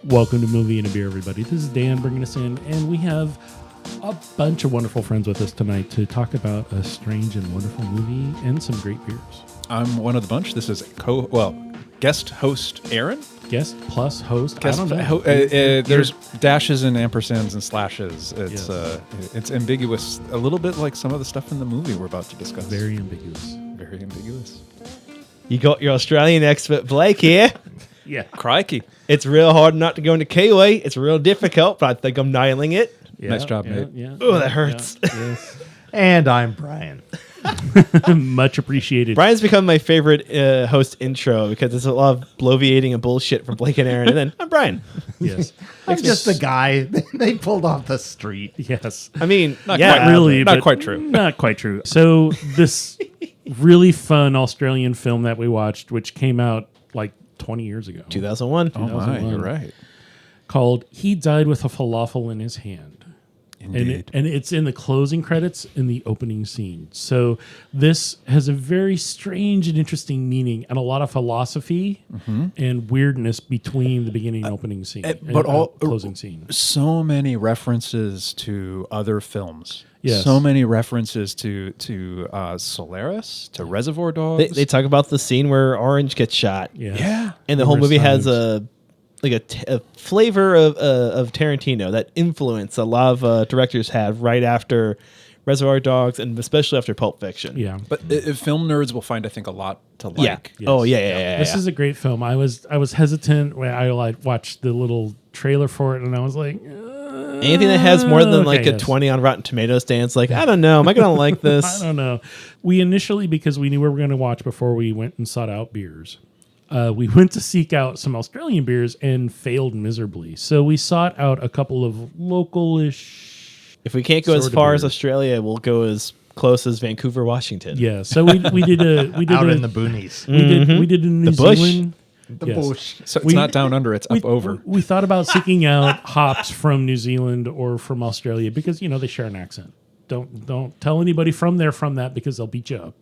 Welcome to Movie and a Beer, everybody. This is Dan bringing us in, and we have a bunch of wonderful friends with us tonight to talk about a strange and wonderful movie and some great beers. I'm one of the bunch. This is guest host Aaron. Guest plus host. Guest, I don't know. There's dashes and ampersands and slashes. It's ambiguous, a little bit like some of the stuff in the movie we're about to discuss. Very ambiguous. Very ambiguous. You got your Australian expert Blake here. Yeah. Crikey. It's real hard not to go into Kiwi. It's real difficult, but I think I'm nailing it. Yeah, Nice job, mate. Yeah, Oh, that hurts. Yes. And I'm Brian. Much appreciated. Brian's become my favorite host intro because it's a lot of bloviating and bullshit from Blake and Aaron. And then I'm Brian. Yes. I'm just a guy they pulled off the street. Yes. I mean, Not yeah. quite Really, not but quite true. Not quite true. So this really fun Australian film that we watched, which came out like 20 years ago, 2001. Oh, my. 2001. You're right. called "He Died with a Falafel in His Hand." Indeed. And it's in the closing credits in the opening scene. So this has a very strange and interesting meaning and a lot of philosophy and weirdness between the beginning and opening scene, but all closing scene. So many references to other films. Yes. So many references to Solaris, to Reservoir Dogs. They talk about the scene where Orange gets shot. Yeah. Yeah. And the whole Numerous movie has times. a flavor of Tarantino, that influence a lot of directors had right after Reservoir Dogs and especially after Pulp Fiction. Yeah. But film nerds will find, I think, a lot to like. Yeah. Yes. Oh, yeah. This is a great film. I was hesitant when I watched the little trailer for it, and I was like, Anything that has more than like okay, a yes. 20 on Rotten Tomatoes stands like, I don't know. Am I going to like this? I don't know. We initially, because we knew we were going to watch before we went and sought out beers, we went to seek out some Australian beers and failed miserably. So we sought out a couple of local-ish. If we can't go as Sort of far as weird. Australia, we'll go as close as Vancouver, Washington. Yeah. So we did Out in the boonies. we did in New The bush. Zealand. The Yes. bush. So it's We- not down under, it's up over. We thought about seeking out hops from New Zealand or from Australia because they share an accent. Don't tell anybody from that because they'll beat you up.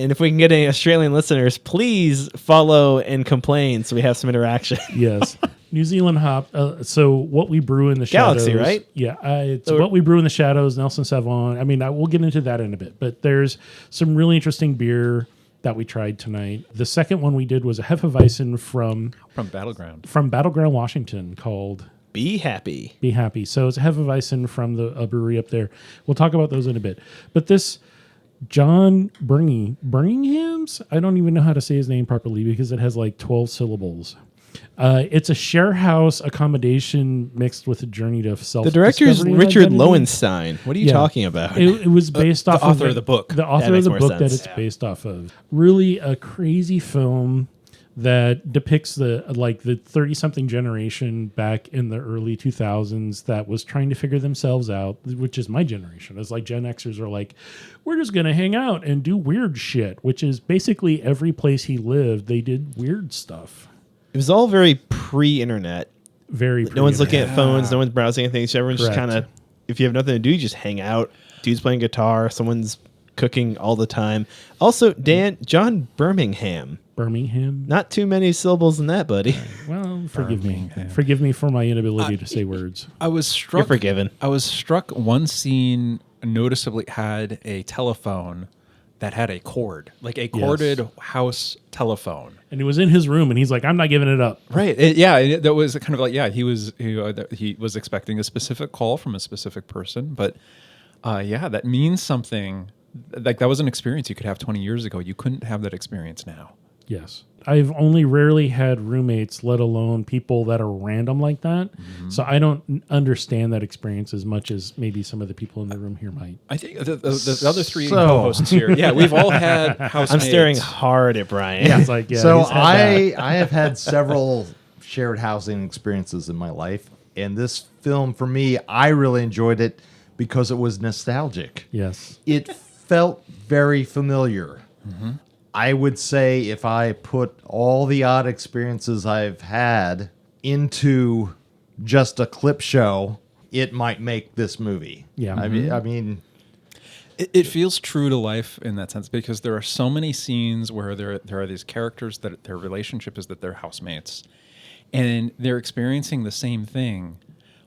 And if we can get any Australian listeners, please follow and complain so we have some interaction. Yes. New Zealand hop. So what we brew in the Galaxy, shadows, right? Yeah, it's what we brew in the shadows. Nelson Sauvin. I mean, we'll get into that in a bit. But there's some really interesting beer that we tried tonight. The second one we did was a Hefeweizen from Battleground. Battleground, Washington, called Be happy. Be Happy. So it's a Hefeweizen from a brewery up there. We'll talk about those in a bit. But this John Birmingham's, I don't even know how to say his name properly because it has like 12 syllables. It's a share house accommodation mixed with a journey to self. The director is Richard Lowenstein. What are you talking about? It was based off the author of the book. The author of makes the more book that sense. it's based off of. Really a crazy film that depicts the 30-something generation back in the early 2000s that was trying to figure themselves out, which is my generation. It's like Gen Xers are like, we're just going to hang out and do weird shit, which is basically every place he lived, they did weird stuff. It was all very pre-internet. Very No one's looking pre-internet. at phones. No one's browsing anything. So everyone's just Correct. kind of, if you have nothing to do, you just hang out. Dude's playing guitar. Someone's cooking all the time. Also, John Birmingham. Birmingham. Not too many syllables in that, buddy. Well, forgive me. Birmingham. Forgive me for my inability to say words. I was struck. You're forgiven. I was struck. One scene noticeably had a telephone that had a cord, like a corded house telephone. And he was in his room, and he's like, I'm not giving it up. Right. That was kind of like, he was expecting a specific call from a specific person, but that means something. Like that was an experience you could have 20 years ago. You couldn't have that experience now. Yes. I've only rarely had roommates, let alone people that are random like that. So I don't understand that experience as much as maybe some of the people in the room here might. I think the other three co-hosts here, we've all had housemates. I'm staring hard at Brian. It's like, yeah. So he's had that. I have had several shared housing experiences in my life. And this film, for me, I really enjoyed it because it was nostalgic. Yes. It felt very familiar. I would say if I put all the odd experiences I've had into just a clip show, it might make this movie. Yeah. I mean, It feels true to life in that sense because there are so many scenes where there are these characters that their relationship is that they're housemates. and they're experiencing the same thing,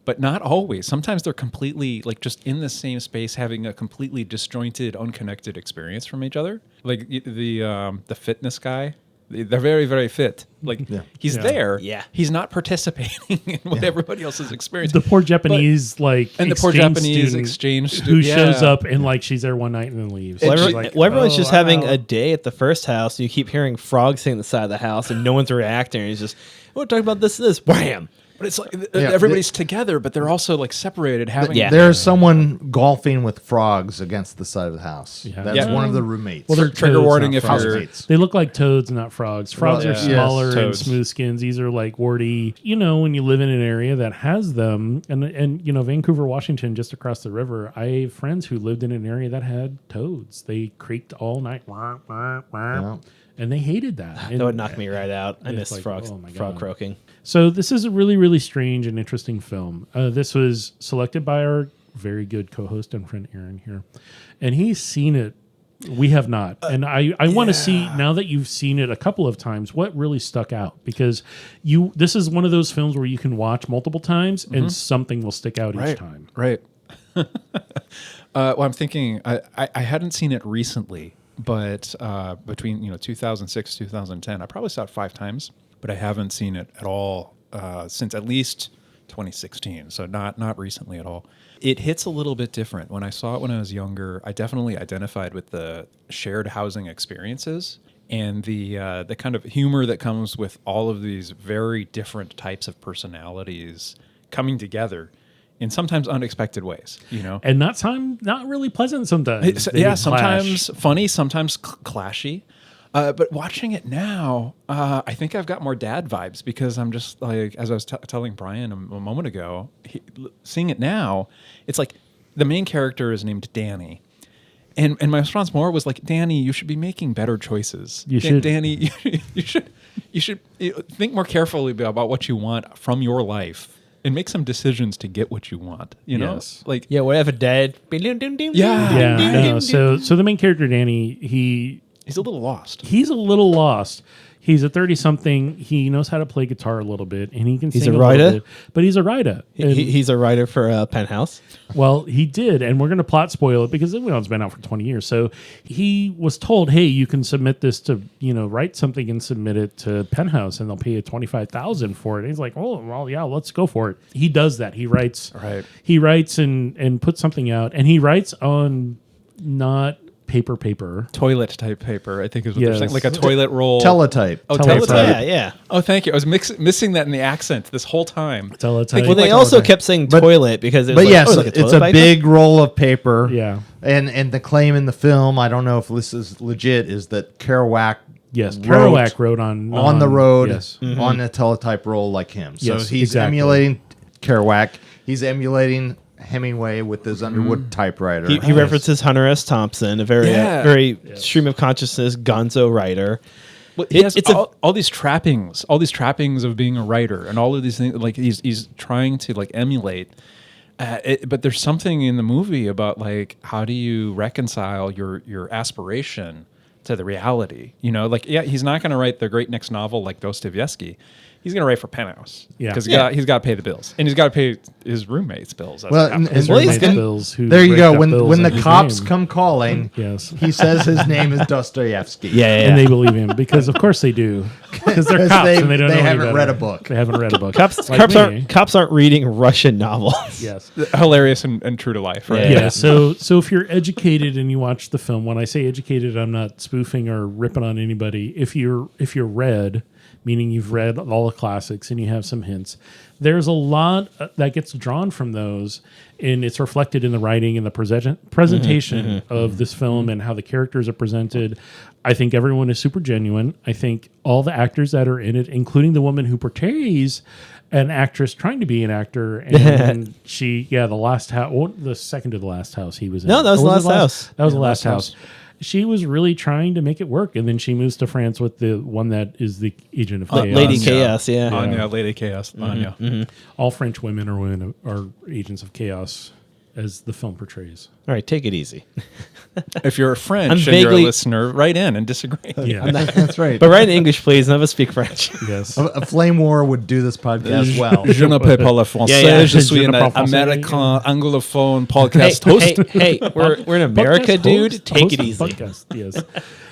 but not always. Sometimes they're completely like just in the same space, having a completely disjointed, unconnected experience from each other. Like the fitness guy, they're very, very fit. Like he's there. Yeah. He's not participating in what everybody else is experiencing. The poor Japanese and the poor Japanese exchange who student shows up and like she's there one night and then leaves. Well, She's like, everyone's just "Oh, having I'm a out." day at the first house. You keep hearing frogs singing the side of the house, and no one's reacting. And he's just, we're talking about this. Wham! But it's like everybody's together, but they're also like separated. Having There's someone golfing with frogs against the side of the house. Yeah. That's Yeah. one of the roommates. Well, they're trigger toads, warning not if frogs. you're- housemates. They look like toads, not frogs. Frogs Well, are yes, smaller and toads. smooth skins. These are like warty. You know, when you live in an area that has them, and you know, Vancouver, Washington, just across the river, I have friends who lived in an area that had toads. They creaked all night, wah, wah, wah, Yeah. and they hated that. And That would knock me right out. I It's miss like, frogs, oh my frog God. croaking. So this is a really, really strange and interesting film. This was selected by our very good co-host and friend Aaron here, and he's seen it. We have not, and I want to see, now that you've seen it a couple of times, what really stuck out, because this is one of those films where you can watch multiple times and something will stick out each time. Right. Well, I'm thinking I hadn't seen it recently, but between 2006 2010, I probably saw it 5 times, but I haven't seen it at all since at least 2016. So not recently at all. It hits a little bit different. When I saw it when I was younger, I definitely identified with the shared housing experiences and the kind of humor that comes with all of these very different types of personalities coming together in sometimes unexpected ways, And not really pleasant sometimes. They clash. Sometimes funny, sometimes clashy. But watching it now, I think I've got more dad vibes because I'm just like, as I was telling Brian a moment ago, seeing it now, it's like the main character is named Danny. And my response more was like, Danny, you should be making better choices. You should. Danny, you should think more carefully about what you want from your life and make some decisions to get what you want. Yes. Like Yeah, whatever, Dad. Yeah. No, so the main character Danny, he's a little lost. he's a little lost. He's a 30-something. He knows how to play guitar a little bit, and he can He's sing a little writer? bit, but he's a writer. And- He's a writer for Penthouse. well, he did, and we're going to plot spoil it because it's been out for 20 years. So he was told, hey, you can submit this to, write something and submit it to Penthouse, and they'll pay you $25,000 for it. And he's like, oh, well, yeah, let's go for it. He does that. He writes. Right. He writes and puts something out, and he writes on not paper. Toilet type paper, I think is what Yes. they're saying. Like a toilet roll. Teletype. Oh, Teletype. teletype. Yeah. Oh, thank you. I was missing that in the accent this whole time. Teletype. Well, they Like also teletype. kept saying But- toilet because it was But like, yes, oh, like it's toilet a paper? big roll of paper. Yeah. And the claim in the film, I don't know if this is legit, is that Kerouac Yes, wrote Kerouac wrote on the road Yes. on a teletype roll like him. So Yes, he's exactly. emulating Kerouac. He's emulating Hemingway with his Underwood typewriter. He references Hunter S. Thompson, a very Yeah. very stream of consciousness gonzo writer. Well, he has It's all these trappings of being a writer, and all of these things. Like he's trying to like emulate. But there's something in the movie about like how do you reconcile your aspiration to the reality? Like he's not going to write the great next novel like Dostoevsky. He's going to write for Penthouse. Yeah. Because Yeah. he's got to pay the bills, and he's got to pay his roommates' bills. As Well, it happens. and- Well, he's Roommates' gonna- bills who there you raked go. up When bills the in his cops name. come calling, Yes. he says his name is Dostoevsky. Yeah, And they believe him because, of course, they do. Because they're 'Cause cops they- and they don't they know any haven't better. read a book. They haven't read a book. Cops, Like cops me. aren't reading Russian novels. Yes. Hilarious and true to life, right? Yeah. So if you're educated and you watch the film, when I say educated, I'm not spoofing or ripping on anybody. If you're read, meaning you've read all the classics and you have some hints, there's a lot that gets drawn from those, and it's reflected in the writing and the presentation of this film and how the characters are presented. I think everyone is super genuine. I think all the actors that are in it, including the woman who portrays an actress trying to be an actor, and the second to the last house he was in. No, that was Or The Last House. That was Yeah, the last Last house. House. She was really trying to make it work, and then she moves to France with the one that is the agent of chaos. Lady Chaos, yeah. Anya, Lady Chaos, Anya. All French women are agents of chaos. as the film portrays. All right, take it easy. If you're French I'm and you're a vaguely- listener, write in and disagree. Yeah. That's right. But write in English, please. None of us speak French. Yes. A flame war would do this podcast well. Je ne peux pas le français. Yeah, yeah. Je suis Je an ne parle français. American anglophone Hey, podcast host. hey, we're in America, Podcast dude. host- Take host it of easy. podcast, yes.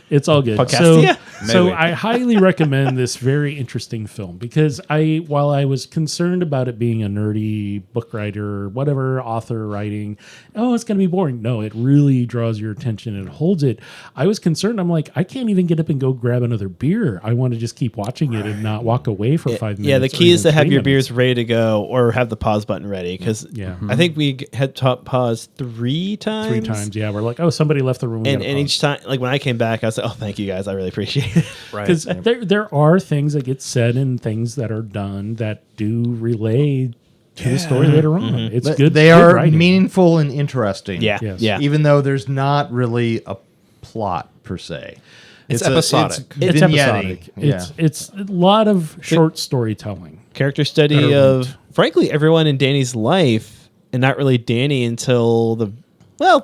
It's all good. Podcastia? So Maybe. I highly recommend this very interesting film because while I was concerned about it being a nerdy book writer, whatever, author writing, oh, it's going to be boring. No, it really draws your attention and holds it. I was concerned. I'm like, I can't even get up and go grab another beer. I want to just keep watching it and not walk away for 5 minutes. Yeah, the or key is even to have 3 your minutes. beers ready to go or have the pause button ready because Yeah. I think we had pause 3 times. 3 times. Yeah, we're like, oh, somebody left the room. we And gotta and pause. each time, like when I came back, I was like, "Oh, thank you guys, I really appreciate it." Right. Because there are things that get said and things that are done that do relay to the story later on. It's But good. they good are writing. meaningful and interesting. Yeah, Yes. yeah. Even though there's not really a plot per se. It's episodic. It's vignette-y. episodic. It's a lot of short storytelling. Character study Better of, frankly, everyone in Danny's life, and not really Danny until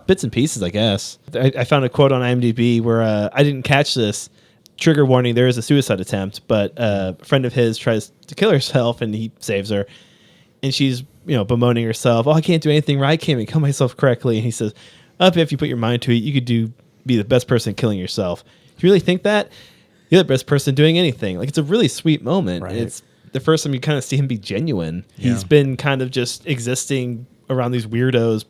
bits and pieces, I guess. I found a quote on IMDb where I didn't catch this. Trigger warning: there is a suicide attempt, but a friend of his tries to kill herself, and he saves her. And she's, bemoaning herself. Oh, I can't do anything right. I can't even kill myself correctly. And he says, if you put your mind to it, you could be the best person killing yourself. If you really think that, you're the best person doing anything. Like, it's a really sweet moment. Right. And it's the first time you kind of see him be genuine. Yeah. He's been kind of just existing around these weirdos,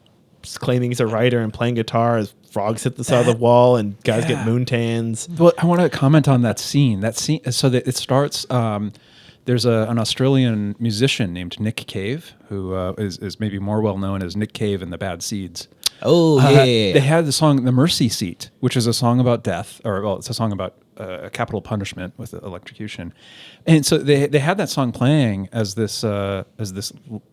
claiming he's a writer and playing guitar as frogs hit the side of the wall and guys get moon tans. Well, I want to comment on that scene. So that it starts. There's an Australian musician named Nick Cave who is maybe more well known as Nick Cave and the Bad Seeds. Oh, They had the song "The Mercy Seat," which is a song about death, it's a song about capital punishment with electrocution, and so they had that song playing as this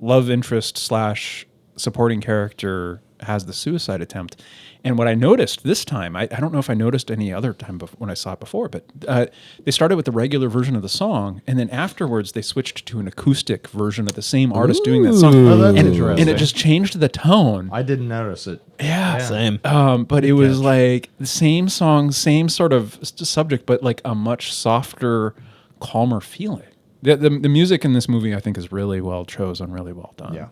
love interest / supporting character has the suicide attempt. And what I noticed this time, I don't know if I noticed any other time when I saw it before, but they started with the regular version of the song, and then afterwards they switched to an acoustic version of the same artist doing that song. Oh, that's and interesting. it just changed the tone. I didn't notice it. Yeah. Same. But it was like the same song, same sort of subject, but like a much softer, calmer feeling. The music in this movie, I think, is really well chosen, really well done. Yeah.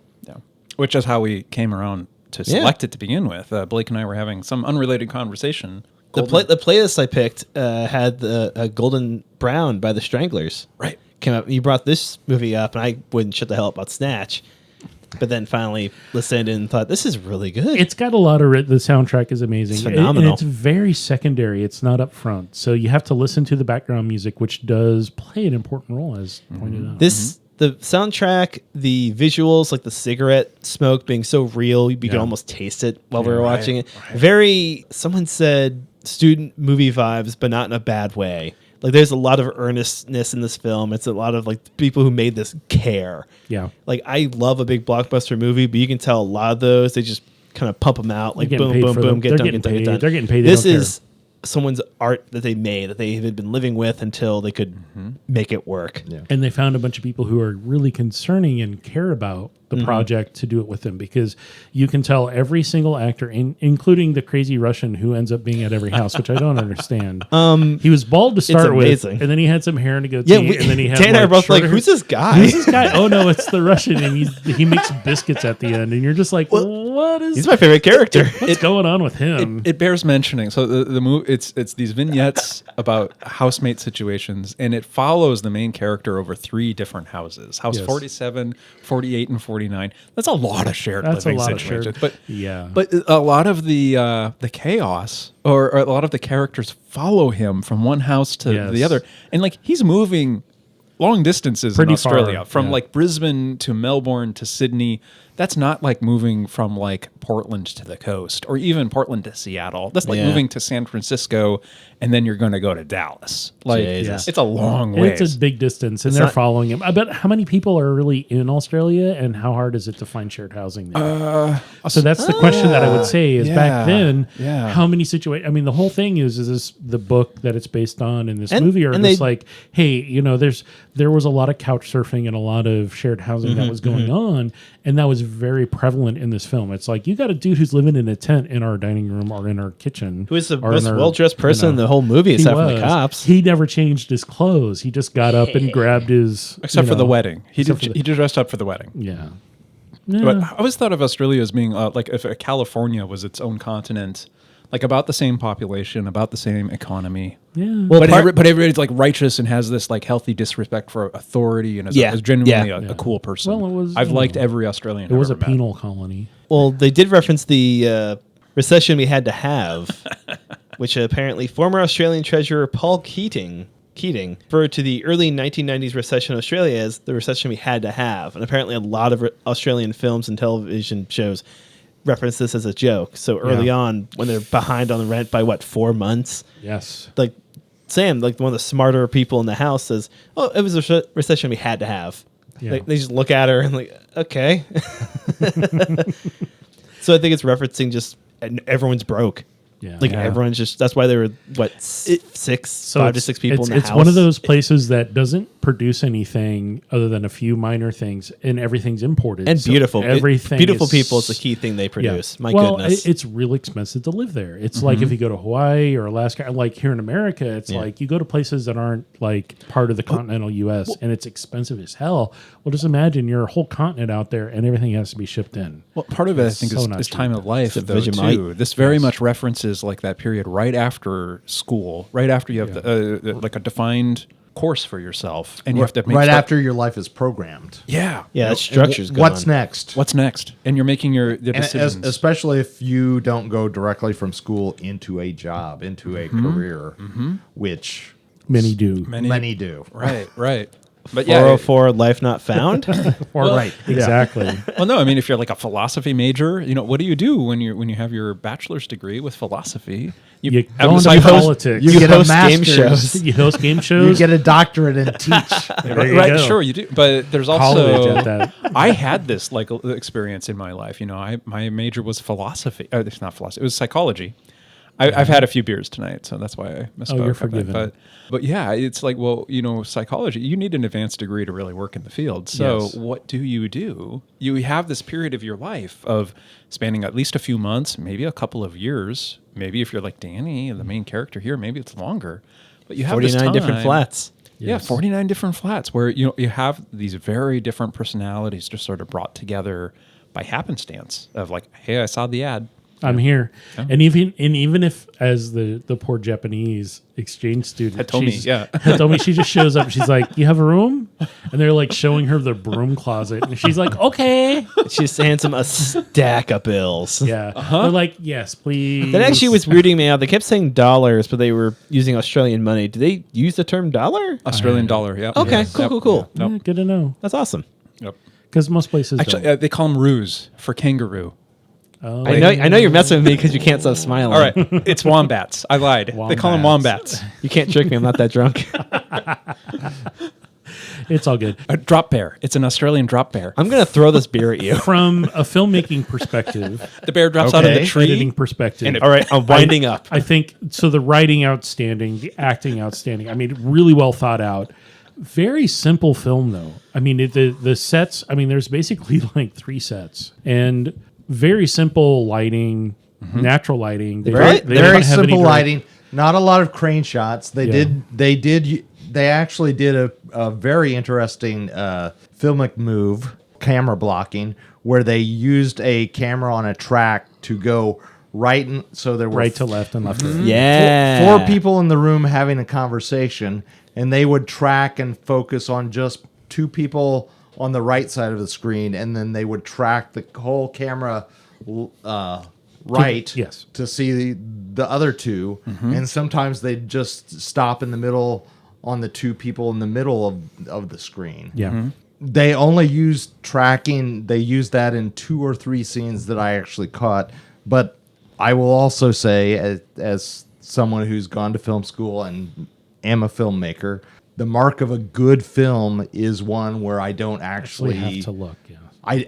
Which is how we came around to select it to begin with. Blake and I were having some unrelated conversation. The playlist I picked had the Golden Brown by the Stranglers. Right. Came up. You brought this movie up, and I wouldn't shut the hell up about Snatch. But then finally listened and thought, this is really good. It's got a lot of the soundtrack is amazing. It's phenomenal. And it's very secondary. It's not up front. So you have to listen to the background music, which does play an important role, as pointed out. The soundtrack, the visuals, like the cigarette smoke being so real, you could almost taste it while we were watching it. Very, someone said, student movie vibes, but not in a bad way. Like, there's a lot of earnestness in this film. It's a lot of, like, people who made this care. Yeah. Like, I love a big blockbuster movie, but you can tell a lot of those, they just kind of pump them out. Like, They're getting boom, paid boom, for boom, them. get They're done, getting get done, get paid. done. They're getting paid. They This don't care. is someone's art that they made, that they had been living with until they could make it work. Yeah. And they found a bunch of people who are really concerning and care about the project to do it with them, because you can tell every single actor, including the crazy Russian who ends up being at every house, which I don't understand. He was bald to start with, amazing. and then he had some hair and a goatee, and then he had Dan and I are both like, shorter who's hair. this guy? Who's this guy? Oh no, it's the Russian, and he makes biscuits at the end, and you're just like, what is He's my favorite character. what's going on with him? It bears mentioning. So the movie, it's these vignettes about housemate situations, and it follows the main character over 3 different houses. House Yes. 47, 48, and 49. That's a lot of shared That's a living lot of situations. shared- But yeah. but a lot of the chaos, or a lot of the characters follow him from one house to Yes. the other, and like he's moving long distances Pretty in Australia, far, from yeah. like Brisbane to Melbourne to Sydney. That's not like moving from like Portland to the coast, or even Portland to Seattle. That's like Yeah. moving to San Francisco, and then you're going to go to Dallas. Like Jesus. it's a long way. It's a big distance, and they're following him. I bet how many people are really in Australia, and how hard is it to find shared housing there? So that's the question that I would say is back then, yeah. how many situations? I mean, the whole thing is this the book that it's based on, and this And- movie are and just they- like, hey, there was a lot of couch surfing and a lot of shared housing that was going on, and that was very prevalent in this film. It's like, you got a dude who's living in a tent in our dining room or in our kitchen. Who is the or most in our, well-dressed person in the whole movie, He aside from the was. cops. He never changed his clothes. He just got up and grabbed his... Except for the wedding. He except for the- just dressed up for the wedding. Yeah. But I always thought of Australia as being like if California was its own continent, like about the same population, about the same economy. Yeah. Well, But everybody's like righteous and has this like healthy disrespect for authority and is genuinely a cool person. Well, it was, I've you liked know, every Australian. it was a I've ever met. penal colony. Well, they did reference the recession we had to have, which apparently former Australian treasurer Paul Keating referred to the early 1990s recession in Australia as the recession we had to have. And apparently a lot of Australian films and television shows reference this as a joke. So early on, when they're behind on the rent by, 4 months? Yes. Like Sam, like one of the smarter people in the house, says, "Oh, it was a recession we had to have." Yeah. Like, they just look at her and like, okay. So I think it's referencing just everyone's broke. Yeah. Like Yeah. everyone's just. That's why there were five to six people in the it's house. one of those places that doesn't produce anything other than a few minor things, and everything's imported and So beautiful. everything, beautiful is, people is the key thing they produce. My well, goodness. it's real expensive to live there. It's like if you go to Hawaii or Alaska, like here in America, it's like you go to places that aren't like part of the continental U.S. and it's expensive as hell. Well, just imagine your whole continent out there and everything has to be shipped in. Well, part of it, I think, so not is cheap. time of life, It's a though, Vegemite. too. This very much references like that period right after school, right after you have like a defined course for yourself, and you have to make right after your life is programmed. Yeah, yeah, that structure's gone. What's next? What's next? And you're making the And decisions. especially if you don't go directly from school into a job, into a career, which Many do. many do. right. But yeah, 404 life not found. Right. Exactly. well, no, I mean, if you're like a philosophy major, what do you do when you have your bachelor's degree with philosophy? You go I'm into sorry, politics. You get a host game master's. shows. You host game You shows. get a doctorate and teach. There you right, go. sure you do, but there's College also at that. I had this like experience in my life. My major was philosophy. It's not philosophy. It was psychology. I've had a few beers tonight, so that's why I misspoke. you're on that. forgiven. But yeah, it's like, well, psychology. You need an advanced degree to really work in the field. So Yes. what do? You have this period of your life of spanning at least a few months, maybe a couple of years. Maybe if you're like Danny, the main character here, maybe it's longer. But you have this 49 different time- flats. Yeah, Yes. 49 different flats where you have these very different personalities just sort of brought together by happenstance of like, hey, I saw the ad. I'm here, and even if as the poor Japanese exchange student Hitomi, she just shows up. She's like, "You have a room," and they're like showing her the broom closet, and she's like, "Okay." She just hands him a stack of bills. Yeah, they're like, "Yes, please." That actually was weirding me out. They kept saying dollars, but they were using Australian money. Do they use the term dollar? Australian dollar, yeah. Okay, Yes. cool. Yep. Yeah, good to know, That's awesome. Yep. because most places Actually, don't. they call them roos for kangaroo. Oh, I know you're messing with me because you can't stop smiling. All right, it's wombats. I lied. They call them wombats. You can't trick me. I'm not that drunk. it's all good. A drop bear. It's an Australian drop bear. I'm going to throw this beer at you. From a filmmaking perspective, The bear drops out of the Okay. tree. editing perspective, All right, I'm winding up. I think so. The writing outstanding, the acting outstanding. I mean, really well thought out. Very simple film, though. I mean, the sets. I mean, there's basically like 3 sets, and very simple lighting, natural lighting. They Very- don't Very have any simple direct- lighting. Not a lot of crane shots. They actually did a very interesting filmic move, camera blocking, where they used a camera on a track to go right, so there were right to left and left to right. Yeah. 4 people in the room having a conversation, and they would track and focus on just 2 people on the right side of the screen, and then they would track the whole camera right Yes. to see the other 2, and sometimes they'd just stop in the middle on the 2 people in the middle of the screen. Yeah. They only used tracking. They used that in 2 or 3 scenes that I actually caught. But I will also say, as someone who's gone to film school and am a filmmaker, the mark of a good film is one where I don't Actually actually have to look. Yeah.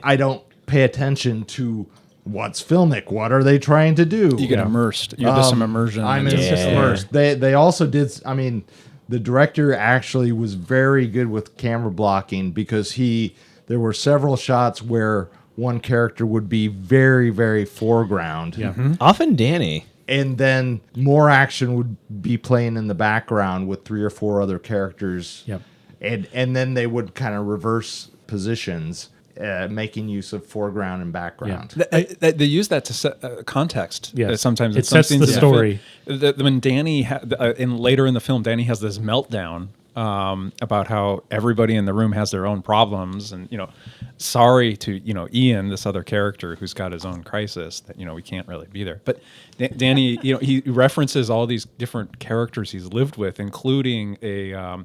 I don't pay attention to what's filmic. What are they trying to do? You get immersed. There's some immersion. I'm into it. immersed. They also did. I mean, the director actually was very good with camera blocking because there were several shots where one character would be very, very foreground. Yeah. Often Danny. And then more action would be playing in the background with 3 or 4 other characters. Yep. And then they would kind of reverse positions, making use of foreground and background. They use that to set context. Yes. Sometimes It in some sets scenes the in story. film. When Danny, later in the film, Danny has this meltdown about how everybody in the room has their own problems, and sorry to Ian, this other character who's got his own crisis that we can't really be there. But Danny, he references all these different characters he's lived with, including a.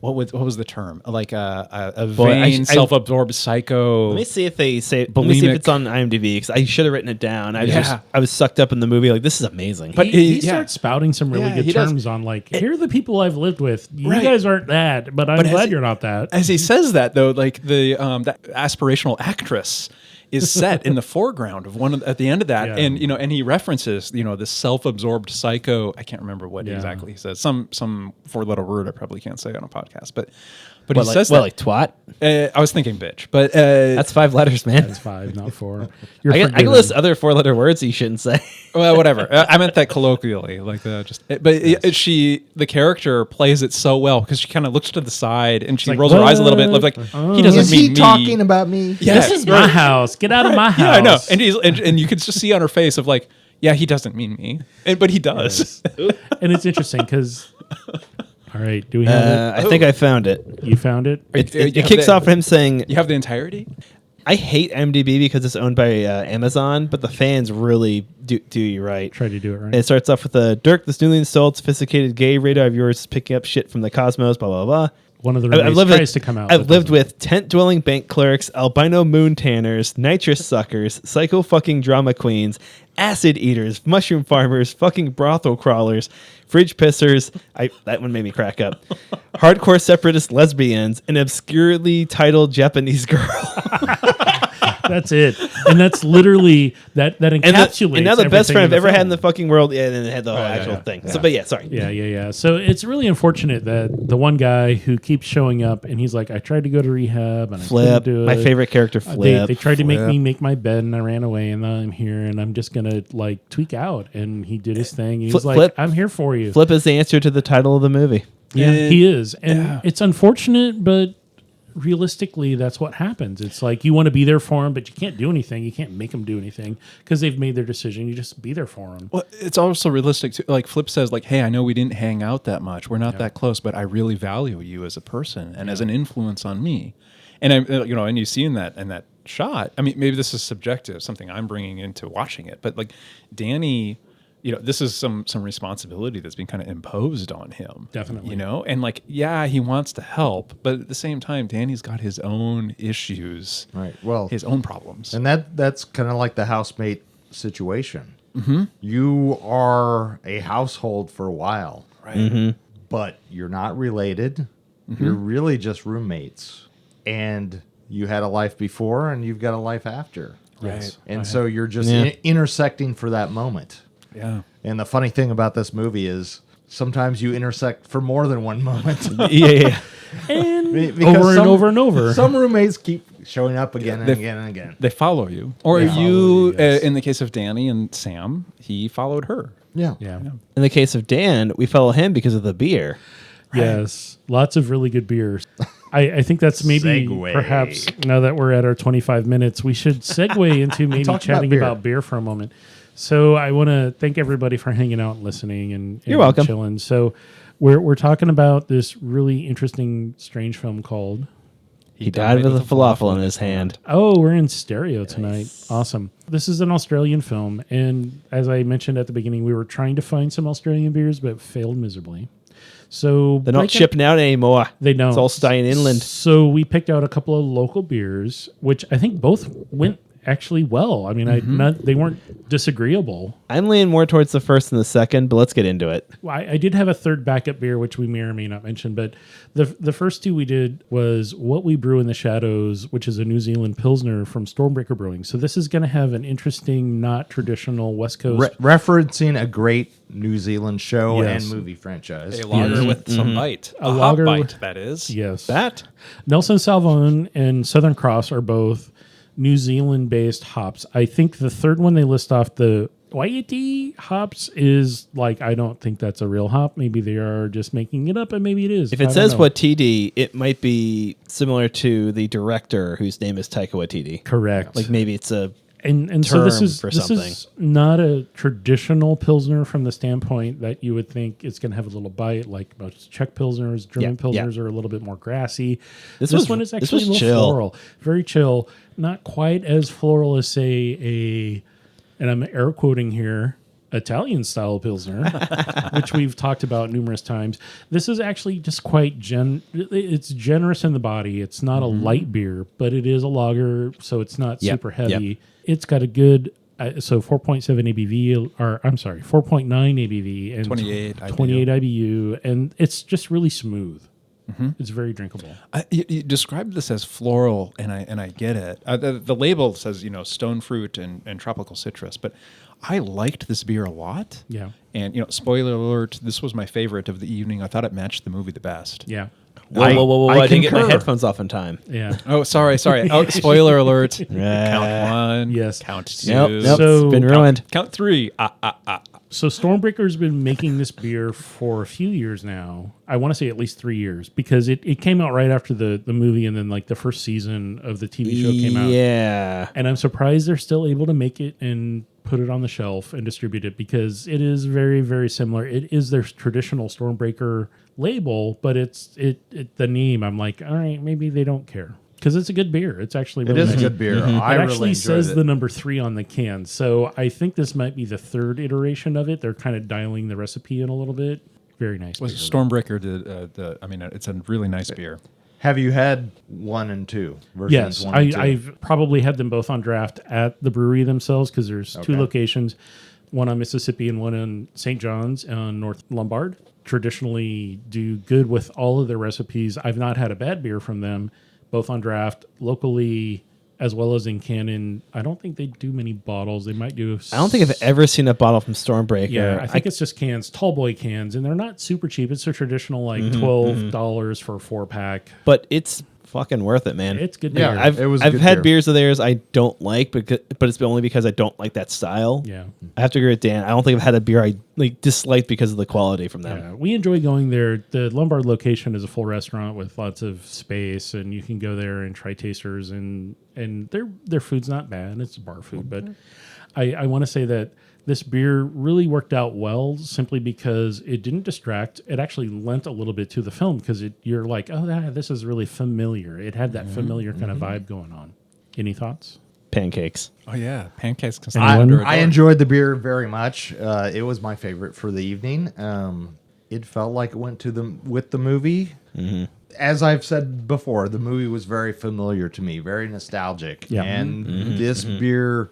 What was the term? Like a vain, self-absorbed psycho. Let me see if they say. Let me see if it's on IMDb, because I should have written it down. I was sucked up in the movie. Like, this is amazing. But he starts spouting some really good terms on, like, here are the people I've lived with. You guys aren't that, but I'm glad you're not that. As he says that, though, like that aspirational actress is set in the foreground of at the end of that, and and he references this self-absorbed psycho. I can't remember what exactly he says. Some 4-letter word I probably can't say on a podcast, but he says that. Like twat. I was thinking bitch, but that's 5 letters, man. That's 5, not 4. I can list other 4-letter words you shouldn't say. Well, whatever. I meant that colloquially, like the character plays it so well because she kind of looks to the side and she rolls her eyes a little bit, like he doesn't Is mean he me. talking about me? Yeah, This is my house. Get out of my house. Yeah, I know. And you could just see on her face of like, yeah, he doesn't mean me, but he does. And it's interesting because. All right, do we have it? I think I found it. You found it? It kicks off him saying, You have the entirety? I hate MDB because it's owned by Amazon, but the fans really do you right. Try to do it right. It starts off with Dirk, this newly installed sophisticated gay radar of yours is picking up shit from the cosmos, blah, blah, blah. One of the roommates tries to come out. I've lived with tent-dwelling bank clerks, albino moon tanners, nitrous suckers, psycho-fucking drama queens, acid eaters, mushroom farmers, fucking brothel crawlers, fridge pissers. That one made me crack up. Hardcore separatist lesbians, an obscurely titled Japanese girl. That's it. And that's literally that encapsulates. And now the best everything friend I've ever film. had in the fucking world. Yeah, and then they had the whole actual thing. Yeah. So, but yeah, sorry. Yeah. So it's really unfortunate that the one guy who keeps showing up and he's like, I tried to go to rehab and I Flip, couldn't do it. my favorite character, Flip. They tried to make me make my bed and I ran away and now I'm here and I'm just gonna like tweak out. And he did his thing. He was like, Flip, I'm here for you. Flip is the answer to the title of the movie. Yeah, he is. And it's unfortunate, but realistically, that's what happens. It's like you want to be there for them, but you can't do anything. You can't make them do anything because they've made their decision. You just be there for them. Well, it's also realistic too. Like Flip says, like, hey, I know we didn't hang out that much. We're not that close, but I really value you as a person and as an influence on me. And and you see in that shot. I mean, maybe this is subjective, something I'm bringing into watching it, but like Danny. This is some responsibility that's been kind of imposed on him. Definitely. And like, yeah, he wants to help, but at the same time, Danny's got his own issues, Right. Well, his own problems. and that's kind of like the housemate situation. Mm-hmm. You are a household for a while, Right. Mm-hmm. but you're not related. You're really just roommates, and you had a life before, and you've got a life after. Right. And so you're just Yeah. intersecting for that moment. Yeah. And the funny thing about this movie is sometimes you intersect for more than one moment. Yeah. And Because over and over and over. Some roommates keep showing up again and again and again. They follow you. Or They follow you, you, yes. in the case of Danny and Sam, he followed her. Yeah. Yeah. In the case of Dan, we follow him because of the beer. Yes. Lots of really good beers. I think that's maybe Segue. perhaps now that we're at our 25 minutes, we should segue into maybe Talk about chatting beer. about beer for a moment. So I want to thank everybody for hanging out and listening and You're welcome. chilling. So we're talking about this really interesting, strange film called He died with a falafel in his hand. Oh, we're in stereo tonight. Awesome. This is an Australian film. And as I mentioned at the beginning, we were trying to find some Australian beers, but failed miserably. So They're not shipping out anymore. They don't. It's all staying inland. So we picked out a couple of local beers, which I think both went actually well. I mean, they weren't disagreeable. I'm leaning more towards the first and the second, but let's get into it. Well, I did have a third backup beer, which we may or may not mention, but the first two we did was What We Brew in the Shadows, which is a New Zealand Pilsner from Stormbreaker Brewing. So this is going to have an interesting, not traditional West Coast. Referencing a great New Zealand show Yes. and movie franchise. A lager with some bite. A hop lager bite, with- that is. Yes. That? Nelson Salvon and Southern Cross are both New Zealand-based hops. I think the third one they list off, the Waiiti hops, is like, I don't think that's a real hop. Maybe they are just making it up, and maybe it is. If it says Watiti, it might be similar to the director whose name is Taika Waititi. Correct. Like maybe it's a and so this is something. Is not a traditional Pilsner from the standpoint that you would think it's going to have a little bite, like most Czech Pilsners, German Pilsners are a little bit more grassy. This one is actually a little chill. floral, very chill, not quite as floral as say and I'm air quoting here, Italian style Pilsner, which we've talked about numerous times. This is actually just quite it's generous in the body. It's not a light beer, but it is a lager, so it's not super heavy. Yep. It's got a good, 4.7 ABV, or I'm sorry, 4.9 ABV and 28 IBU, and it's just really smooth. It's very drinkable. You described this as floral, and I get it. The label says stone fruit and tropical citrus, but I liked this beer a lot. Yeah. And spoiler alert, this was my favorite of the evening. I thought it matched the movie the best. Yeah. Whoa. I didn't get my concur. headphones off in time. Yeah. Oh, sorry. Oh, spoiler alert. Count one. Yes. Count two. Nope. So- It's been ruined. Count three. So Stormbreaker's been making this beer for a few years now. I want to say at least 3 years, because it came out right after the movie, and then like the first season of the TV show came out. Yeah. And I'm surprised they're still able to make it and put it on the shelf and distribute it, because it is very, very similar. It is their traditional Stormbreaker label, but it's the name. I'm like, all right, maybe they don't care, because it's a good beer. It's actually really It is nice. a good beer. I It really actually enjoyed says it. the number 3 on the can. So I think this might be the third iteration of it. They're kind of dialing the recipe in a little bit. Very nice. Was beer. Stormbreaker it's a really nice beer. Have you had 1 and 2? Yes, One and two? I've probably had them both on draft at the brewery themselves, because there's 2 Okay. locations, one on Mississippi and one in St. John's on North Lombard. Traditionally do good with all of their recipes. I've not had a bad beer from them, both on draft locally as well as in Canon. I don't think they do many bottles. They might do. I don't think I've ever seen a bottle from Stormbreaker. Yeah, I think it's just cans, tall boy cans, and they're not super cheap. It's a traditional like $12 for a 4-pack. but it's fucking worth it, man. It's good Yeah, beer. it was a I've good had beer. beers of theirs I don't like, but it's only because I don't like that style. Yeah. I have to agree with Dan. I don't think I've had a beer I disliked because of the quality from them. Yeah, we enjoy going there. The Lombard location is a full restaurant with lots of space, and you can go there and try tasters, and their food's not bad. It's bar food, but I want to say that this beer really worked out well, simply because it didn't distract. It actually lent a little bit to the film, because you're like, oh, this is really familiar. It had that familiar kind of vibe going on. Any thoughts? Pancakes. Oh yeah, pancakes can I- under a I door. enjoyed the beer very much. It was my favorite for the evening. It felt like it went with the movie. As I've said before, the movie was very familiar to me, very nostalgic. Yeah. And this beer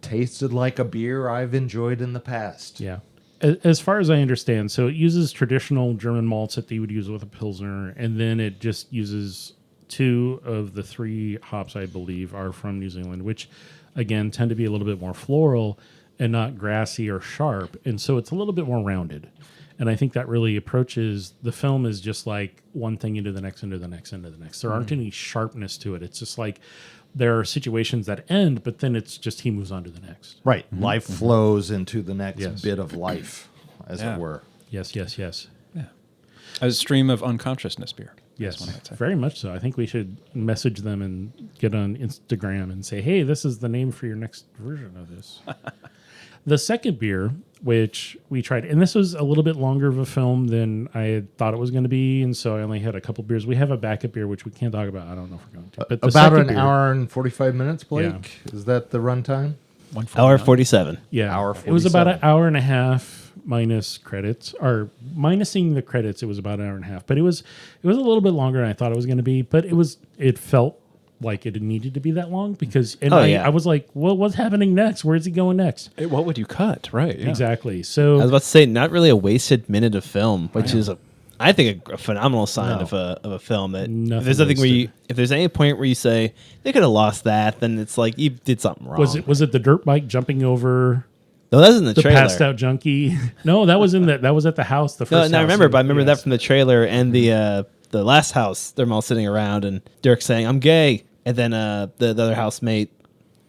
tasted like a beer I've enjoyed in the past. Yeah. As far as I understand, so it uses traditional German malts that they would use with a Pilsner, and then it just uses 2 of the 3 hops, I believe, are from New Zealand, which, again, tend to be a little bit more floral and not grassy or sharp. And so it's a little bit more rounded. And I think that really approaches the film as just like one thing into the next, into the next, into the next. There aren't any sharpness to it. It's just like there are situations that end, but then it's just he moves on to the next. Right. Life flows into the next Yes. bit of life, as Yeah. it were. Yes, yes, yes. A stream of unconsciousness beer. Yes, That's what I'd say. very much so. I think we should message them and get on Instagram and say, hey, this is the name for your next version of this. The second beer, which we tried, and this was a little bit longer of a film than I had thought it was going to be, and so I only had a couple beers. We have a backup beer, which we can't talk about. I don't know if we're going to. But the About second an beer- hour and 45 minutes, Blake? Is that the runtime? Hour 47. Yeah, Hour it was about an 47. hour and a half minus credits, or minusing the credits. It was about an hour and a half, but it was a little bit longer than I thought it was going to be. But it felt like it needed to be that long, because I was like, well, what's happening next? Where's he going next? What would you cut? Right. Yeah. Exactly. I was So about to say, not really a wasted minute of film, which is I think a phenomenal sign No. of a film. That Nothing if there's nothing wasted. if there's any point where you say they could have lost that, then it's like you did something wrong. was it the dirt bike jumping over No, that's in the the trailer. passed out junkie? No, that was that was at the house. The No, first. no, I house remember, in- but I remember yes. that from the trailer and the last house. They're all sitting around, and Dirk saying, "I'm gay," and then the other housemate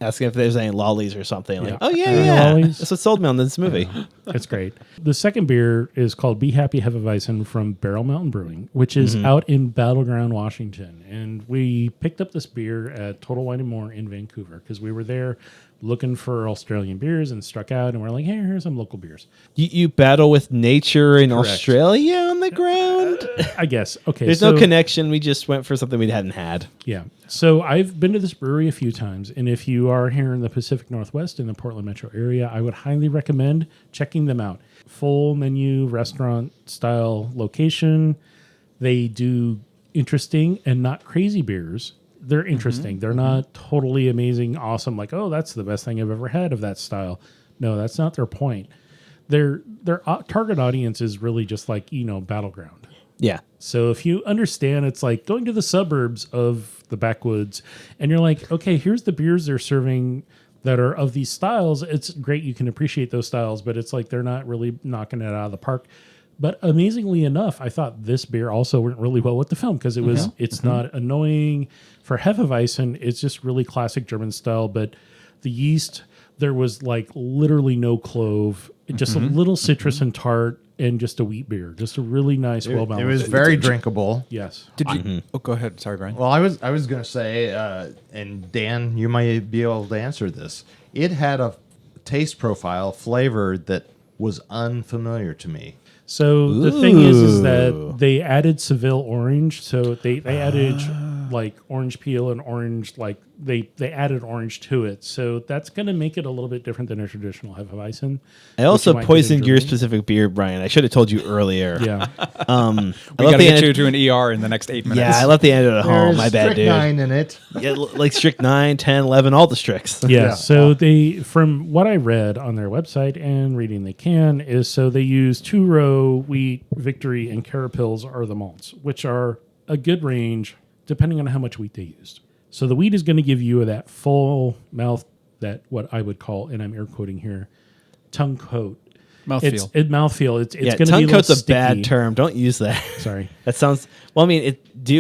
asking if there's any lollies or something. Like, Yeah. oh, yeah, Any yeah. lollies? That's what sold me on this movie. It's great. The second beer is called Be Happy Hefeweizen from Barrel Mountain Brewing, which is out in Battleground, Washington. And we picked up this beer at Total Wine & More in Vancouver because we were there looking for Australian beers and struck out. And we're like, hey, here's some local beers. You battle with nature in Correct. Australia on the ground? I guess. Okay. There's no connection. We just went for something we hadn't had. Yeah. So I've been to this brewery a few times, and if you are here in the Pacific Northwest in the Portland metro area, I would highly recommend checking them out. Full menu, restaurant style location. They do interesting and not crazy beers. They're interesting. They're not totally amazing, awesome, like, oh, that's the best thing I've ever had of that style. No, that's not their point. Their target audience is really just like, Battleground. Yeah. So if you understand, it's like going to the suburbs of the backwoods and you're like, okay, here's the beers they're serving that are of these styles. It's great. You can appreciate those styles, but it's like they're not really knocking it out of the park. But amazingly enough, I thought this beer also went really well with the film because it's not annoying. For Hefeweizen, it's just really classic German style, but the yeast, there was like literally no clove, just a little citrus and tart, and just a wheat beer. Just a really nice, well balanced. It was very drinkable. Yes. Did you? Oh, go ahead. Sorry, Brian. Well, I was going to say, and Dan, you might be able to answer this. It had a taste profile, flavor that was unfamiliar to me. So the thing is that they added Seville orange. So they added like orange peel and orange, like they added orange to it. So that's going to make it a little bit different than a traditional Hefeweizen. I also which you might get in poisoned your Germany. specific beer, Brian. I should have told you earlier. Yeah. We got to get you to an ER in the next 8 minutes. Yeah, I left the end at home. My bad, dude. strychnine in it. Yeah, like strict 9, 10, 11, all the stricts. Yeah. Yeah. So they, from what I read on their website and reading they can, is so they use 2-row wheat, Victory, and Carapils are the malts, which are a good range depending on how much wheat they used. So the wheat is going to give you that full mouth, that what I would call, and I'm air quoting here, tongue coat. Mouthfeel. Mouthfeel. It's Yeah, going to be tongue a little coat's a sticky. bad term. Don't use that. Sorry. That sounds, well, I mean,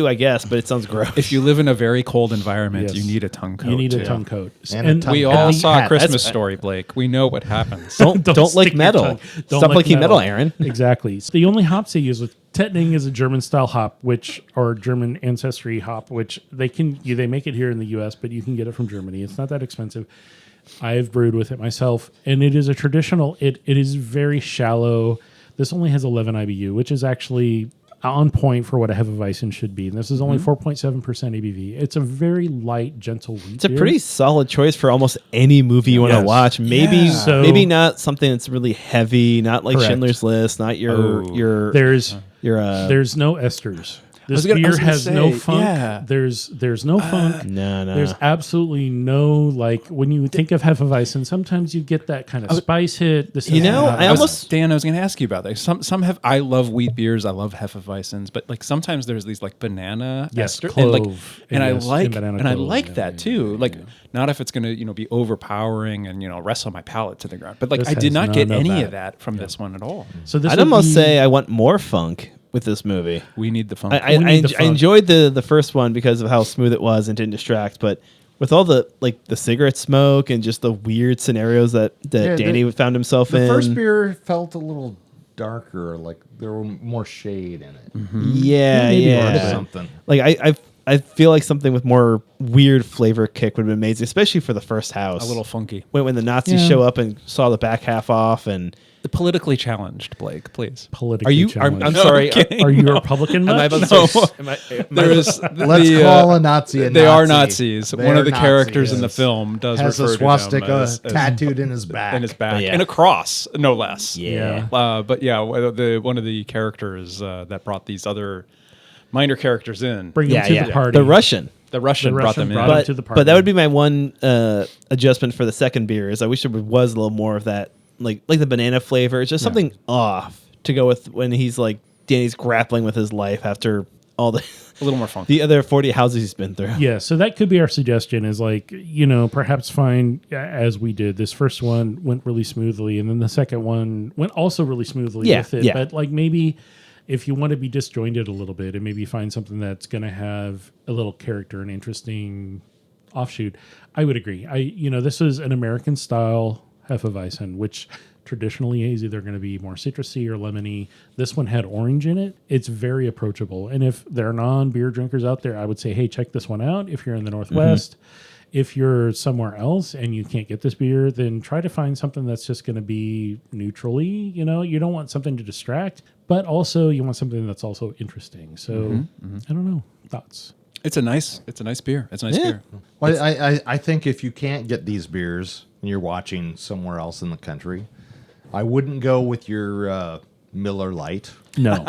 I guess, but it sounds gross. If you live in a very cold environment, Yes. you need a tongue coat. You need a too. tongue coat. And a tongue We coat. all And saw A hat. Christmas That's- Story, Blake. We know what happens. don't stick like your metal. tongue- don't Stop lick liking metal, Aaron. Exactly. So the only hops they use with Tettning is a German style hop, or German ancestry hop, which they make it here in the U.S., but you can get it from Germany. It's not that expensive. I've brewed with it myself, and it is a traditional. It is very shallow. This only has 11 IBU, which is actually on point for what a Hefeweizen should be. And this is only 4.7% ABV. It's a very light, gentle wheat It's a beer. pretty solid choice for almost any movie you want to Yes. watch. Maybe Yeah. So- maybe not something that's really heavy, not like Correct. Schindler's List, not your There's your no esters. This I beer was gonna has no say, funk. yeah. There's no funk. no. There's absolutely no, like, when you think of Hefeweizen, sometimes you get that kind of spice hit. This You is know, not I that. almost- Dan, I was going to ask you about that. Some have. I love wheat beers. I love Hefeweizens, but like sometimes there's these like banana Yes, ester, clove, and yes, I like and banana and I clove, like yeah, that yeah, too. yeah, Like yeah. not if it's going to be overpowering and wrestle my palate to the ground. But like This I did has not get none of any that. of that from this one at all. So this I'd would almost be- say I want more funk with this movie. We need the funk. I We need the I funk. enjoyed the first one because of how smooth it was and didn't distract, but with all the the cigarette smoke and just the weird scenarios that Yeah, Danny found himself The in. first beer felt a little darker, like there were more shade in it. Yeah, Maybe yeah. more Or something. Like I feel like something with more weird flavor kick would have been amazing, especially for the first house. a little funky. when the Nazis Yeah. show up and saw the back half off and The politically challenged, Blake, please. politically are you? challenged. I'm sorry. Are you a Republican? Am I much? about to say? Am I, There is Let's call a Nazi a They are Nazi. Nazis. They One are of the characters in the Nazis. film does Has refer a swastika to them as tattooed in his back. in his back Yeah. and a cross, no less. Yeah. But yeah, one of the characters that brought these other minor characters in, Bring them to the party. The Russian. the Russian brought them in. brought him But, to the but that party. would be my one adjustment for the second beer is I wish there was a little more of that, like the banana flavor. It's just something off to go with when he's like Danny's grappling with his life after all the a little more funky. the other 40 houses he's been through. Yeah, so that could be our suggestion is like, perhaps find, as we did, this first one went really smoothly, and then the second one went also really smoothly Yeah, with it. yeah. But like maybe if you want to be disjointed a little bit and maybe find something that's going to have a little character and interesting offshoot. I would agree. This is an American style Hefeweizen, which traditionally is either going to be more citrusy or lemony. This one had orange in it. It's very approachable. And if there are non-beer drinkers out there, I would say, hey, check this one out. If you're in the Northwest, if you're somewhere else and you can't get this beer, then try to find something that's just going to be neutrally. You don't want something to distract, but also you want something that's also interesting. So I don't know. Thoughts? It's a nice beer. It's a nice beer. Well, I think if you can't get these beers and you're watching somewhere else in the country, I wouldn't go with your Miller Lite. No.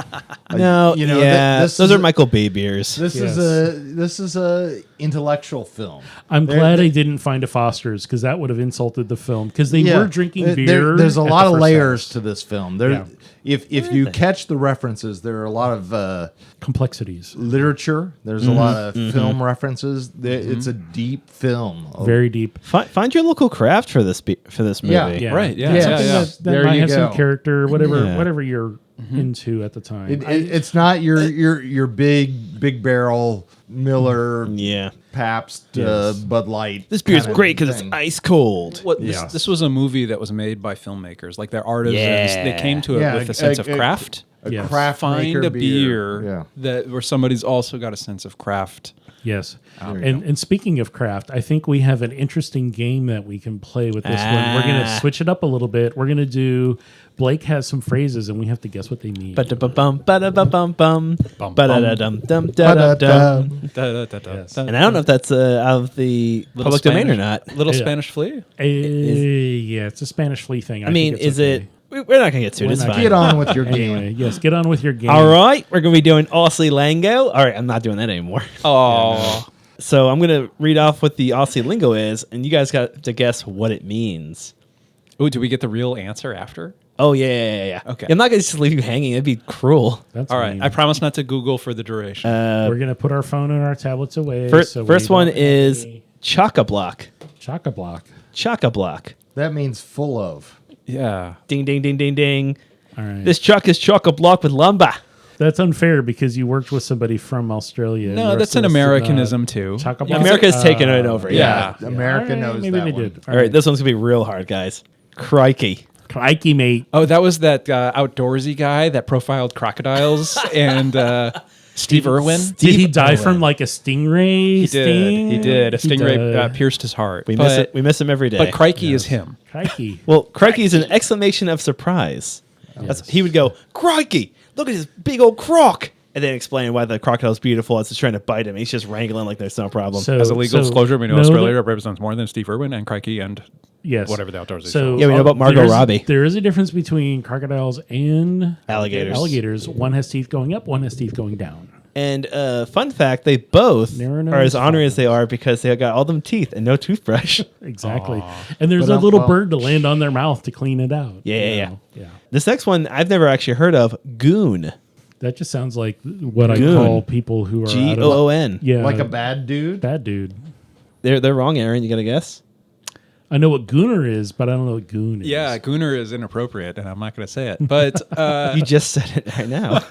No, this those is are Michael Bay beers. This is a intellectual film. I'm glad I didn't find a Foster's because that would have insulted the film because they were drinking beer. There's a at lot the of first layers house. to this film. Yeah. If you catch the references, there are a lot of Complexities. literature. There's a lot of film references. It's a deep film. Very deep. Find your local craft for this movie. Yeah. Right, yeah, Yeah. Something yeah. that There might you have some go. character, whatever Yeah. whatever you're into at the time. It's not your big barrel Miller, Yeah. Pabst, Yes. Bud Light. This beer's kind of great because it's thing. ice cold. Yes. This was a movie that was made by filmmakers. Like they're artisans. Yeah. They came to it Yeah, with a sense of a- craft. A Yes. craft Find maker a beer Yeah. that where somebody's also got a sense of craft. Yes. you And speaking of craft, I think we have an interesting game that we can play with this one. We're going to switch it up a little bit. We're going to do Blake has some phrases and we have to guess what they mean. Ba-da-ba-bum, ba-da-ba-bum-bum, ba-da-da-dum-dum-da-dum-dum. Yes. And I don't know if that's out of the public domain or not. Little Yeah. Spanish flea. Yeah, it's a Spanish flea thing. I mean, think it's is okay. it? We're not going to get to it. We're It's not fine. Get on with your game. Anyway, yes, get on with your game. All right. We're going to be doing Aussie Lingo. All right. I'm not doing that anymore. Oh, So I'm going to read off what the Aussie Lingo is, and you guys got to guess what it means. oh, do we get the real answer after? Oh, yeah. Okay. I'm not going to just leave you hanging. It'd be cruel. That's All right. mean. I promise not to Google for the duration. We're going to put our phone and our tablets away. First, so we first one don't have is any chock-a-block. chock-a-block. Chock-a-block. That means full of. yeah. Ding, ding, ding, ding, ding. All right. This truck is chock-a-block with lumber. That's unfair because you worked with somebody from Australia. No, The that's rest an of us did not. Americanism too. Chock-a-block? Yeah, America's taking it over. Yeah. America All right, knows maybe that they one. did. All right, this one's going to be real hard, guys. Crikey. Crikey, mate. Oh, that was that outdoorsy guy that profiled crocodiles and Steve Irwin. Did he die Irwin. from like a stingray? He did. He did. A stingray did. pierced his heart. We but, miss him every day. But crikey is him. Crikey. Well, crikey is an exclamation of surprise. He would go, crikey, look at this big old croc. And then explain why the crocodile's beautiful as it's trying to bite him. He's just wrangling like there's no problem. So- As a legal disclosure, we know no, Australia the- represents more than Steve Irwin and crikey and Yes. whatever the outdoorsy So show. Yeah, we know about Margot there's- Robbie. There is a difference between crocodiles and Alligators. Alligators. One has teeth going up, one has teeth going down. And fun fact, they both Never known are as this ornery fact. as they are because they got all them teeth and no toothbrush. Exactly. And there's a But, little well- bird to land on their mouth to clean it out. Yeah. Yeah. This next one I've never actually heard of, goon. That just sounds like what I Goon. call people who are out of, G-O-O-N. yeah, Like a bad dude. bad dude. They're wrong, Aaron. You got to guess? I know what gooner is, but I don't know what goon is. Yeah, gooner is inappropriate, and I'm not going to say it. But You just said it right now.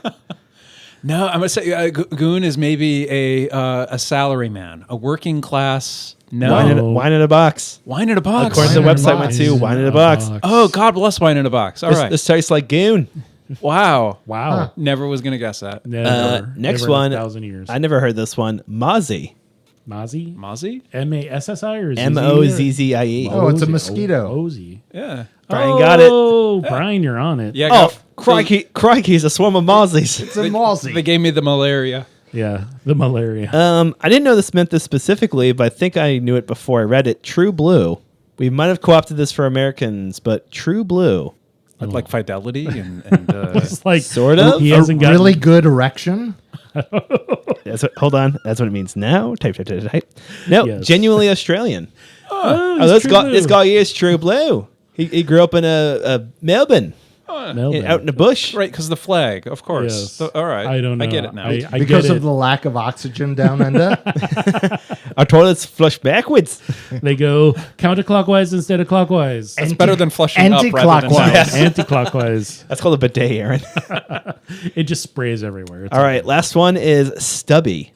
no, I'm going to say goon is maybe a salary man, a working class. No, Wine in a box. Wine in a box. According to the Wine in a website I went box. to, wine in a box. Oh, God bless wine in a box. All right. This tastes like goon. Wow. Wow. Never was going to guess that. Never, Next never in one. 1,000 years. I never heard this one. Mozzie. Mozzie? Mozzie? M-A-S-S-I or M-O-Z-Z-I-E. Oh, it's a mosquito. Mosey. Yeah. Brian got it. Oh, Brian, you're on it. Yeah. Oh, crikey's a swarm of mozzies. It's a Malsey. They gave me the malaria. Yeah, the malaria. I didn't know this meant this specifically, but I think I knew it before I read it. True Blue. We might have co-opted this for Americans, but True Blue. Like fidelity and It's like Sort of. He a hasn't got really good erection. Hold on. That's what it means now. Type. No, Yes. genuinely Australian. Oh, This True guy, Blue. this guy is True Blue. He grew up in a Melbourne, Melbourne. out in the bush. right, because the flag, of course. Yes. So, all right. I don't know. I get it now. I Because get of it. the lack of oxygen down under. Our toilets flush backwards. They go counterclockwise instead of clockwise. It's better than flushing up rather than Anti-clockwise. down. Anti-clockwise. That's called a bidet, Aaron. It just sprays everywhere. It's All right, last one is Stubby.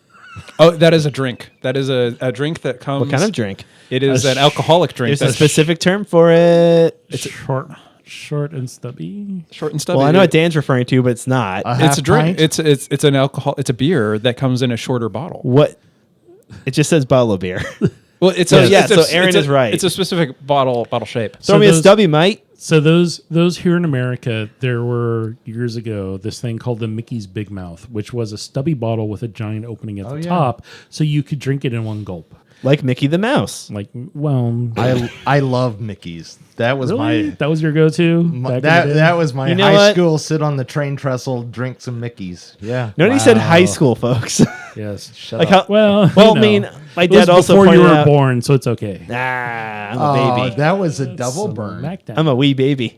Oh, that is a drink. That is a drink that comes. What kind of drink? It is an alcoholic drink. There's a specific term for it. It's short and stubby. Short and stubby. Well, I know what Dan's referring to, but it's not. It's a drink. Pint? It's an alcohol. It's a beer that comes in a shorter bottle. What? It just says bottle of beer. Well, it's so Aaron is right. It's a specific bottle shape. Throw me a stubby, mate. So those here in America, there were years ago this thing called the Mickey's Big Mouth, which was a stubby bottle with a giant opening at the top, so you could drink it in one gulp. Like Mickey the Mouse. Like, well, I love Mickey's. That was really? That was your go-to? that was my You know high what? school. Sit on the train trestle, drink some Mickey's. Yeah. Nobody said high school, folks. Yes. Shut like up. how, Well, I mean, my it was dad also before you pointed were out, born, so it's okay. Nah, I'm Oh, a baby. that was a double burn. Smackdown. I'm a wee baby.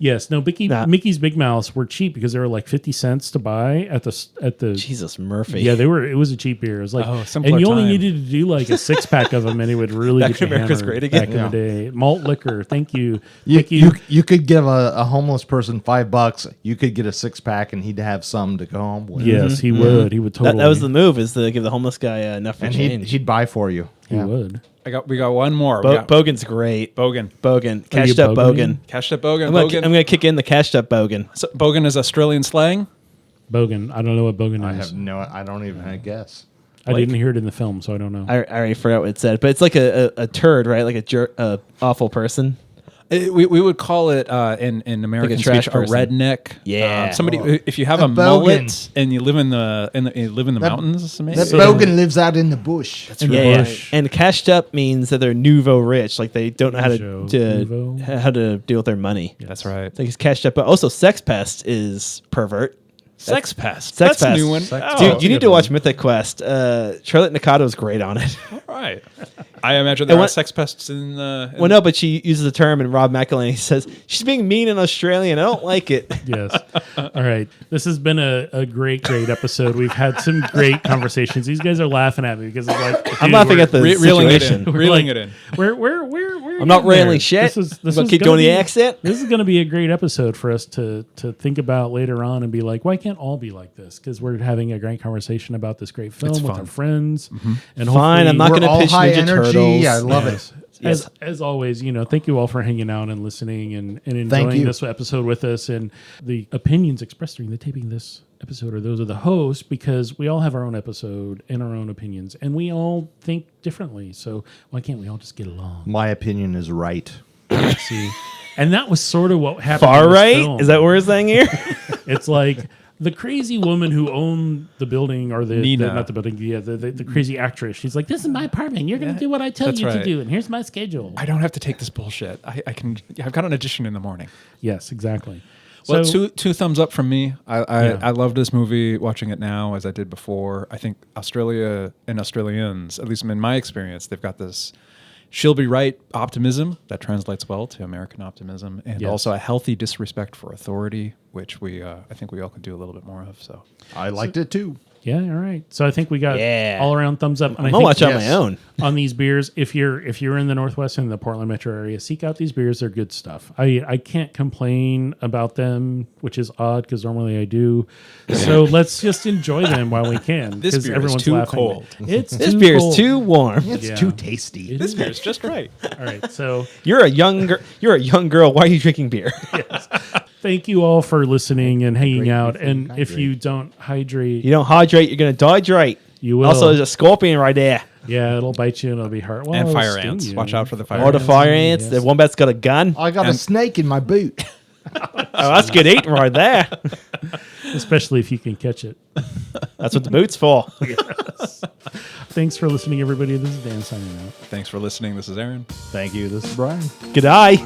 Yes, no. Nah. Mickey's Big Mouths were cheap because they were like 50 cents to buy at the. Jesus Murphy. Yeah, they were. It was a cheap beer. It was like, simpler and you only time. needed to do like a 6-pack of them, and it would really Back get you when America was hammered great again. back in the day. Malt liquor. Thank you. You could give a homeless person $5. You could get a 6-pack, and he'd have some to go home with. Yes, he would. He would totally. That was the move, is to give the homeless guy enough for and change. he'd buy for you. He would. We got one more. We got Bogan's great. Bogan. Bogan. Are you Cashed up boganing? Bogan. Cashed up Bogan. I'm gonna kick in the cashed up Bogan. So Bogan is Australian slang. Bogan. I don't know what Bogan I is. I don't even guess. I didn't hear it in the film, so I don't know. I already forgot what it said, but it's like a turd, right? Like a awful person. We would call it in American trash speech person. a redneck. Yeah. Somebody if you have A a mullet bogan. and you live in the mountains, maybe. That bogan lives out in the bush. In the Yeah. bush. And cashed up means that they're nouveau rich, like they don't know Nouveau. how to deal with their money. That's right. It's like it's cashed up, but also sex pest is pervert. Sex pest. Sex That's a pest. new one. Sex Oh, Dude, you need good to one. watch Mythic Quest. Charlotte Nakado's great on it. all right. I imagine there And are what- sex pests in the. Well, no, but she uses a term, and Rob McElhenney says she's being mean in Australian. I don't like it. Yes. All right. This has been a great episode. We've had some great conversations. These guys are laughing at me because it's like I'm dude, laughing we're- at the reeling it situation. in. we're Reeling like- it in. We're I'm not getting there. railing shit. This I'm is gonna keep gonna doing the be- accent. This is going to be a great episode for us to think about later on and be like, why can't all be like this? Because we're having a great conversation about this great film with fun. our friends. And Fine, I'm not We're going to all pitch high Ninja energy. Turtles. I love it. Yes. As always, thank you all for hanging out and listening and enjoying you. this episode with us. And the opinions expressed during the taping of this episode are those of the host, because we all have our own episode and our own opinions, and we all think differently. So why can't we all just get along? My opinion is right. See, and that was sort of what happened. Far in this right? film. Is that what we're saying here? It's like the crazy woman who owned the building, or Nina. not the building, the crazy actress. She's like, "This is my apartment. You're going to do what I tell That's you to right. do, and here's my schedule." I don't have to take this bullshit. I can. I've got an audition in the morning. Yes, exactly. Well, So- two thumbs up from me. I Yeah. loved this movie, watching it now as I did before. I think Australia and Australians, at least in my experience, they've got this she'll be right optimism that translates well to American optimism, and Yes. also a healthy disrespect for authority, which I think we all could do a little bit more of. So I liked it too. Yeah, all right. So I think we got Yeah. all around thumbs up. And I'm I gonna think watch on my own. on these beers. If you're in the Northwest and the Portland metro area, seek out these beers. They're good stuff. I can't complain about them, which is odd because normally I do. So let's just enjoy them while we can. This 'cause beer is everyone's too laughing. cold. It's This too beer cold. is too warm. It's Yeah. too tasty. It this is. beer is just right. All right. So You're a young girl. Why are you drinking beer? thank you all for listening and hanging Hydrate out. before And you if hydrate. you don't hydrate, You don't hydrate, you're gonna dehydrate. you will. Also, there's a scorpion right there. yeah, it'll bite you and it'll be hard. Well, And it'll fire sting ants. you. Watch out for the fire Or the ants. fire ants. Yes. The wombat's got a gun. I got a snake in my boot. Oh, that's good eating right there. Especially if you can catch it. That's what the boot's for. Thanks for listening, everybody. This is Dan signing out. Thanks for listening. This is Aaron. Thank you. This is Brian. Good eye.